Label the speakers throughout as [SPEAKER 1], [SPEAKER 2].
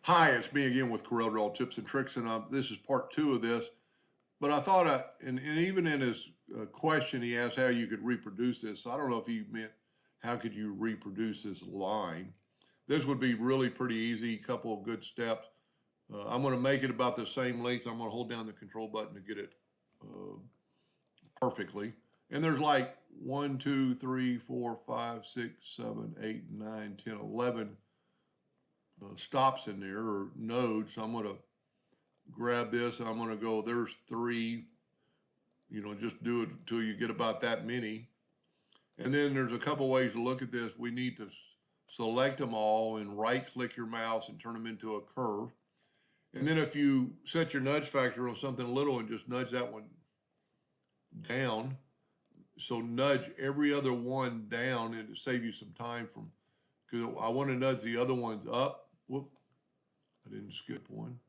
[SPEAKER 1] Hi, it's me again with Corel Draw Tips and Tricks, and this is part two of this. But I thought, and even in his question, he asked how you could reproduce this. So I don't know if he meant how could you reproduce this line. This would be really pretty easy, a couple of good steps. I'm going to make it about the same length. I'm going to hold down the control button to get it perfectly. And there's like 1, 2, 3, 4, 5, 6, 7, 8, 9, 10, 11 stops in there or nodes. So I'm going to grab this and I'm going to go, there's 3, just do it until you get about that many. And then there's a couple ways to look at this. We need to select them all and right click your mouse and turn them into a curve. And then if you set your nudge factor on something little and just nudge that one down, so nudge every other one down and to save you some time because I want to nudge the other ones up. Whoop, I didn't skip one.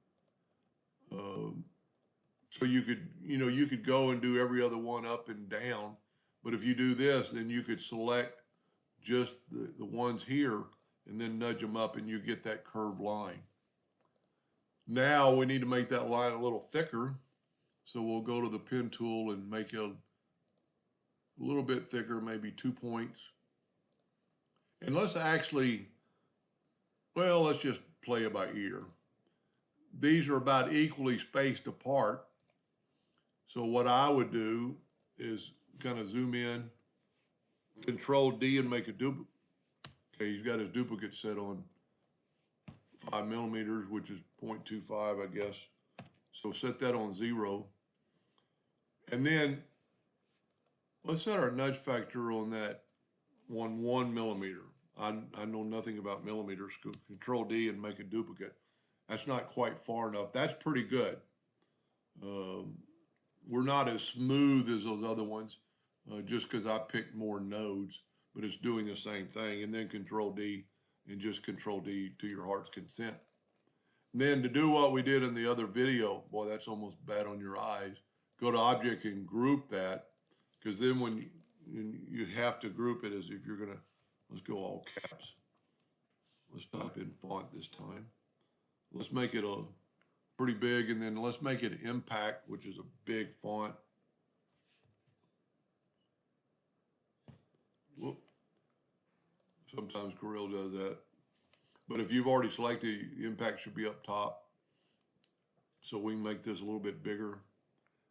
[SPEAKER 1] So you could go and do every other one up and down. But if you do this, then you could select just the ones here and then nudge them up and you get that curved line. Now we need to make that line a little thicker. So we'll go to the pen tool and make it a little bit thicker, maybe 2 points. And let's just play it by ear. These are about equally spaced apart. So what I would do is kind of zoom in, Control D and make a duplicate. Okay, he's got his duplicate set on 5 millimeters, which is 0.25, I guess. So set that on 0. And then let's set our nudge factor on that 1 millimeter. I know nothing about millimeters. Control D and make a duplicate. That's not quite far enough. That's pretty good. We're not as smooth as those other ones, just because I picked more nodes, but it's doing the same thing. And then Control D and just Control D to your heart's consent. And then to do what we did in the other video, boy, that's almost bad on your eyes. Go to Object and group that, because then when you have to group it as if you're gonna, let's go all caps. Let's type in font this time. Let's make it a pretty big, and then let's make it impact, which is a big font. Whoop. Sometimes Corel does that. But if you've already selected, impact should be up top. So we can make this a little bit bigger.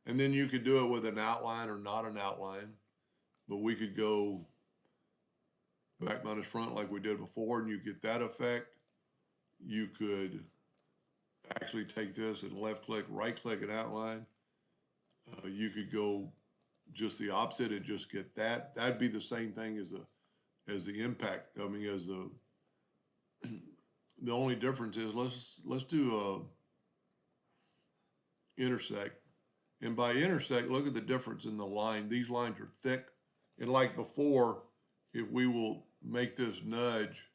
[SPEAKER 1] And then you could do it with an outline or not an outline. But we could go back minus front like we did before, and you get that effect. You could actually take this and left click, right click an outline. You could go just the opposite and just get that. That'd be the same thing as the impact. I mean, as the only difference is let's do a intersect. And by intersect, look at the difference in the line. These lines are thick. And like before, if we will make this nudge,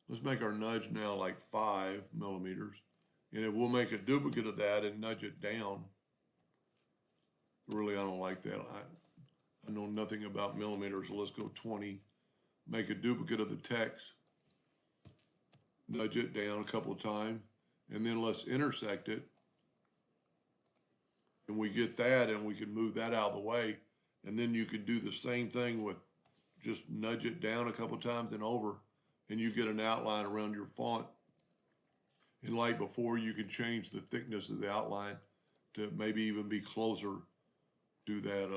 [SPEAKER 1] let's make our nudge now like 5 millimeters. And if we'll make a duplicate of that and nudge it down, really I don't like that. I know nothing about millimeters, so let's go 20. Make a duplicate of the text, nudge it down a couple of times, and then let's intersect it. And we get that, and we can move that out of the way. And then you can do the same thing with just nudge it down a couple of times and over, and you get an outline around your font. And like before, you can change the thickness of the outline to maybe even be closer to that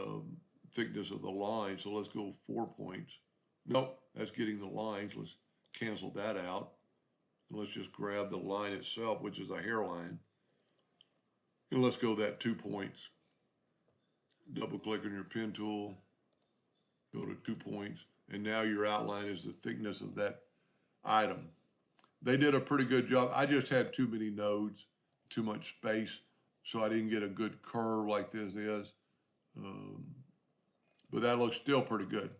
[SPEAKER 1] thickness of the line. So let's go 4 points. Nope, that's getting the lines. Let's cancel that out. And let's just grab the line itself, which is a hairline. And let's go that 2 points. Double click on your pen tool, go to 2 points, and now your outline is the thickness of that item. They did a pretty good job. I just had too many nodes, too much space, so I didn't get a good curve like this is. But that looks still pretty good.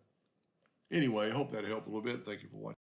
[SPEAKER 1] Anyway, I hope that helped a little bit. Thank you for watching.